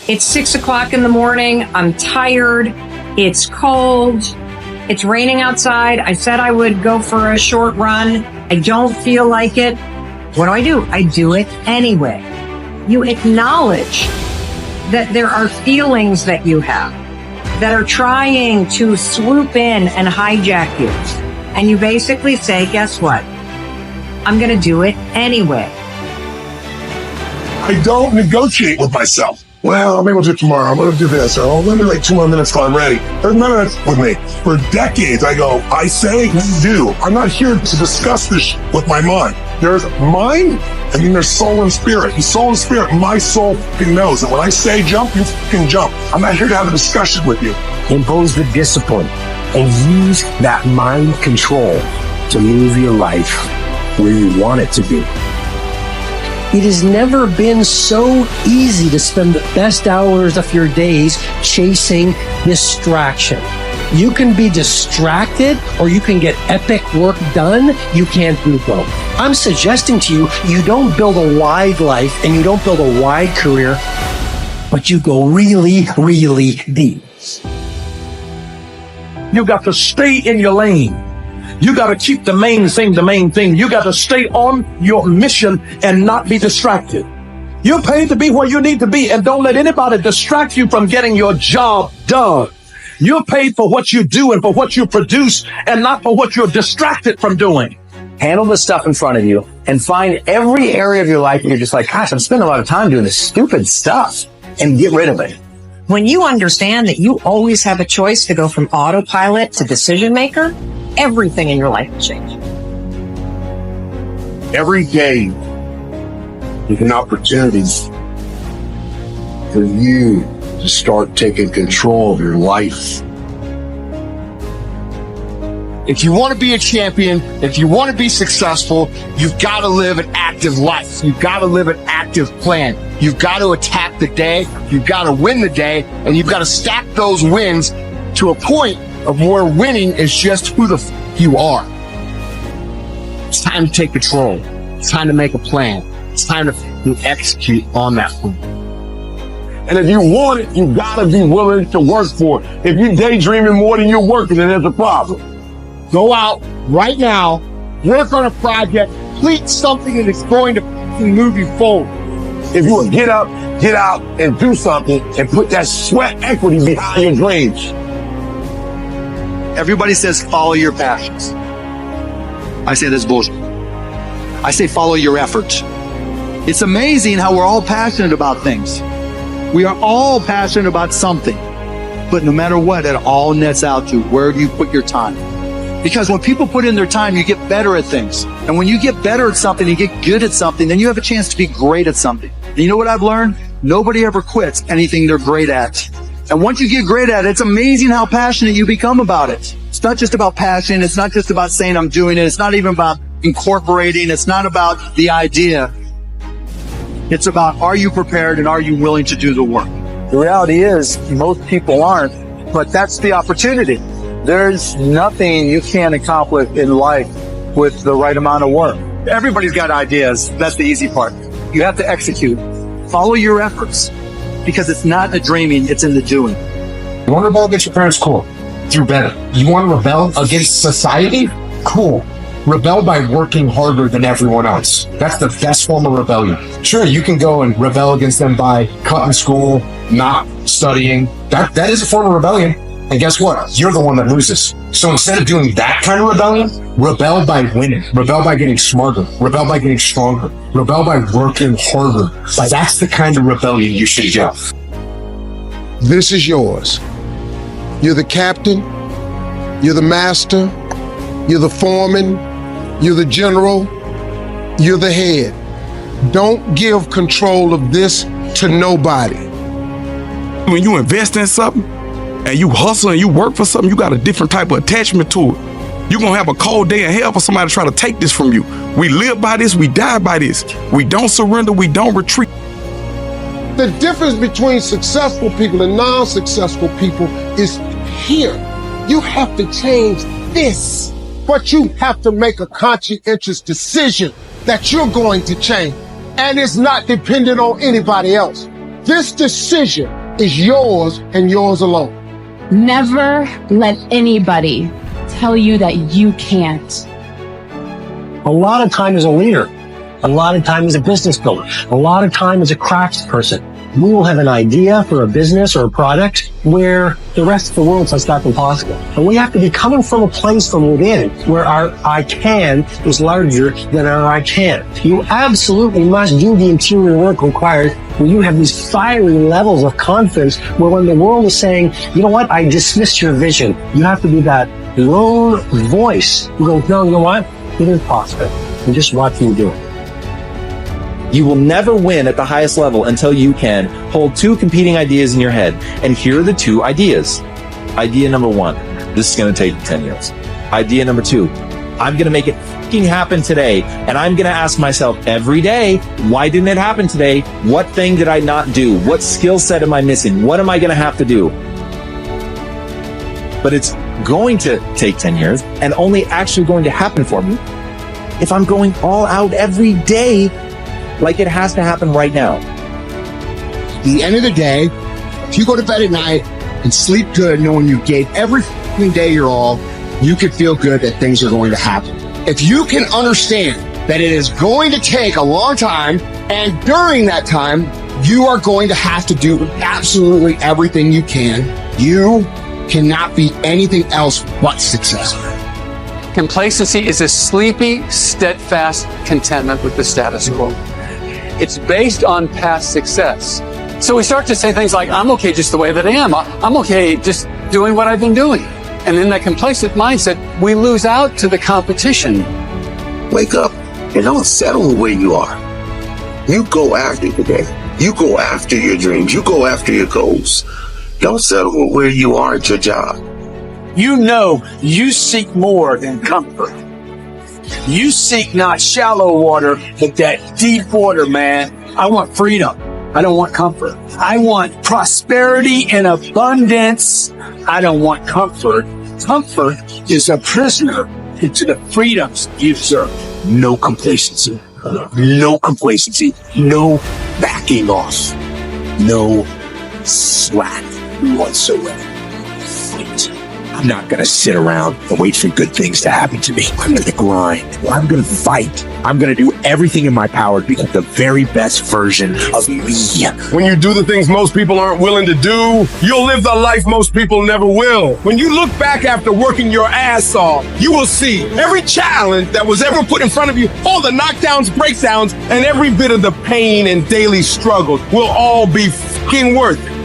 It's 6 o'clock in the morning. I'm tired. It's cold. It's raining outside. I said I would go for a short run. I don't feel like it. What do? I do it anyway. You acknowledge that there are feelings that you have that are trying to swoop in and hijack you. And you basically say, guess what? I'm going to do it anyway. I don't negotiate with myself. Well, maybe we'll do it tomorrow. I'm going to do this. Or let me like 2 more minutes till I'm ready. There's none of that with me. For decades, I go, I say, do. I'm not here to discuss this with my mind. There's mind, and then there's soul and spirit. And soul and spirit, my soul fucking knows that when I say jump, you fucking jump. I'm not here to have a discussion with you. Impose the discipline and use that mind control to move your life where you want it to be. It has never been so easy to spend the best hours of your days chasing distraction. You can be distracted or you can get epic work done. You can't do both. I'm suggesting to you, you don't build a wide life and you don't build a wide career, but you go really, really deep. You got to stay in your lane. You got to keep the main thing. You got to stay on your mission and not be distracted. You're paid to be where you need to be, and don't let anybody distract you from getting your job done. You're paid for what you do and for what you produce and not for what you're distracted from doing. Handle the stuff in front of you and find every area of your life where you're just like, gosh, I'm spending a lot of time doing this stupid stuff, and get rid of it. When you understand that you always have a choice to go from autopilot to decision maker, everything in your life will change. Every day is an opportunity for you to start taking control of your life. If you want to be a champion, if you want to be successful, you've got to live an active life. You've got to live an active plan. You've got to attack the day. You've got to win the day. And you've got to stack those wins to a point of where winning is just who the you are. It's time to take control. It's time to make a plan. It's time to execute on that plan. And if you want it, you gotta be willing to work for it. If you're daydreaming more than you're working, then there's a problem. Go out right now, work on a project, complete something that is going to move you forward. If you would get up, get out, and do something, and put that sweat equity behind your dreams. Everybody says follow your passions. I say that's bullshit. I say follow your efforts. It's amazing how we're all passionate about things. We are all passionate about something. But no matter what, it all nets out to where do you put your time? Because when people put in their time, you get better at things. And when you get better at something, you get good at something, then you have a chance to be great at something. And you know what I've learned? Nobody ever quits anything they're great at. And once you get great at it, it's amazing how passionate you become about it. It's not just about passion. It's not just about saying I'm doing it. It's not even about incorporating. It's not about the idea. It's about, are you prepared and are you willing to do the work? The reality is most people aren't, but that's the opportunity. There's nothing you can't accomplish in life with the right amount of work. Everybody's got ideas. That's the easy part. You have to execute. Follow your efforts because it's not the dreaming, it's in the doing. You want to rebel against your parents? Cool. Do better. You want to rebel against society? Cool. Rebel by working harder than everyone else. That's the best form of rebellion. Sure, you can go and rebel against them by cutting school, not studying. That is a form of rebellion. And guess what? You're the one that loses. So instead of doing that kind of rebellion, rebel by winning. Rebel by getting smarter. Rebel by getting stronger. Rebel by working harder. That's the kind of rebellion you should do. This is yours. You're the captain. You're the master. You're the foreman. You're the general. You're the head. Don't give control of this to nobody. When you invest in something and you hustle and you work for something, you got a different type of attachment to it. You're going to have a cold day in hell for somebody to try to take this from you. We live by this. We die by this. We don't surrender. We don't retreat. The difference between successful people and non-successful people is here. You have to change this. But you have to make a conscientious decision that you're going to change. And it's not dependent on anybody else. This decision is yours and yours alone. Never let anybody tell you that you can't. A lot of time as a leader, a lot of time as a business builder, a lot of time as a craftsperson, we will have an idea for a business or a product where the rest of the world says that's impossible. And we have to be coming from a place from within where our I can is larger than our I can't. You absolutely must do the interior work required where you have these fiery levels of confidence where when the world is saying, you know what, I dismiss your vision, you have to be that lone voice who goes, no, you know what, it is possible. And just watch me do it. You will never win at the highest level until you can hold two competing ideas in your head. And here are the two ideas. Idea number one, this is going to take 10 years. Idea number two, I'm going to make it fucking happen today. And I'm going to ask myself every day, why didn't it happen today? What thing did I not do? What skill set am I missing? What am I going to have to do? But it's going to take 10 years and only actually going to happen for me if I'm going all out every day. Like it has to happen right now. At the end of the day, if you go to bed at night and sleep good knowing you gave every day your all, you can feel good that things are going to happen. If you can understand that it is going to take a long time, and during that time, you are going to have to do absolutely everything you can, you cannot be anything else but successful. Complacency is a sleepy, steadfast contentment with the status quo. It's based on past success. So we start to say things like, I'm okay just the way that I am. I'm okay just doing what I've been doing. And in that complacent mindset, we lose out to the competition. Wake up and don't settle with where you are. You go after today. You go after your dreams. You go after your goals. Don't settle with where you are at your job. You know you seek more than comfort. You seek not shallow water, but that deep water, man. I want freedom. I don't want comfort. I want prosperity and abundance. I don't want comfort. Comfort is a prisoner into the freedoms you deserve. No complacency. No complacency. No backing off. No slack whatsoever. Fight. I'm not going to sit around and wait for good things to happen to me. I'm going to grind. I'm going to fight. I'm going to do everything in my power to become the very best version of me. When you do the things most people aren't willing to do, you'll live the life most people never will. When you look back after working your ass off, you will see every challenge that was ever put in front of you, all the knockdowns, breakdowns, and every bit of the pain and daily struggle will all be fucking worth it.